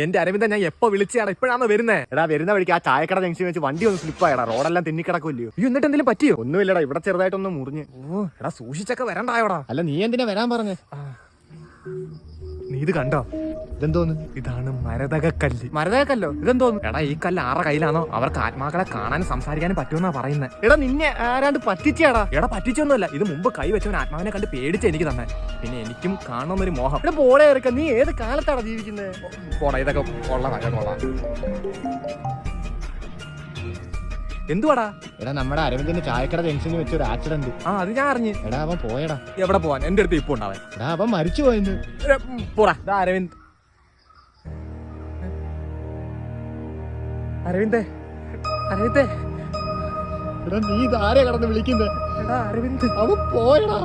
എന്റെ അരവിന്ദൻ, ഞാൻ എപ്പോ വിളിച്ചാണ് ഇപ്പോഴാണ് വരുന്നേ? എടാ, വരുന്ന വഴിക്ക് ആ ചായക്കട ജംഗ്ഷൻ വെച്ച് വണ്ടി ഒന്ന് സ്ലിപ്പായടാ. റോഡെല്ലാം തിന്നിക്കിടക്കില്ലയോ? ഈ എന്നിട്ട് എന്തെങ്കിലും പറ്റിയോ? ഒന്നുമില്ലടാ, ഇവിടെ ചെറുതായിട്ടൊന്ന് മുറിഞ്ഞ്. ഓ എടാ, സൂക്ഷിച്ചൊക്കെ വരണ്ടായോടാ. അല്ല, നീ എന്തിനാ വരാൻ പറഞ്ഞേ? നീ ഇത് കണ്ടോ? ഇതെന്തോന്ന്? ഇതാണ് മരതകക്കല്ല്. മരതകല്ലോ? ഇതെന്തോന്ന്? എടാ, ഈ കല്ല് ആരുടെ കയ്യിലാണോ അവർക്ക് ആത്മാക്കളെ കാണാനും സംസാരിക്കാനും പറ്റുമെന്നാ പറയുന്നത്. എടാ, നിന്നെ ആരാണ്ട് പറ്റിച്ചാടാ? എടാ, പറ്റിച്ചൊന്നുമല്ല. ഇത് മുമ്പ് കൈ വെച്ചവൻ ആത്മാവിനെ കണ്ട് പേടിച്ച് എനിക്ക് തന്നെ. പിന്നെ എനിക്കും കാണണമെന്നൊരു മോഹം. എടാ, പോടെ ഇറക്ക. നീ ഏത് കാലത്താണ് ജീവിക്കുന്നത്? പോടാ, ഇതൊക്കെ കൊള്ളാം. എന്തുവാടാ? എടാ, നമ്മുടെ അരവിന്ദന്റെ ചായക്കട ജംഗ്ഷനിൽ വെച്ച് ഒരു ആക്സിഡന്റ്. അത് ഞാൻ അറിഞ്ഞ്. എടാ, അവൻ പോയടാ. എവിടെ പോവാൻ? എന്റെ അടുത്ത് ഇപ്പൊ ഉണ്ടാവൻ. എടാ, അവൻ മരിച്ചു പോയെന്ന്. പോടാ. അരവിന്ദ്, അരവിന്ദേ. എടാ, നീ ഇതാരെ കടന്ന് വിളിക്കുന്നേ? എടാ അരവിന്ദ്, അവൻ പോയടാ.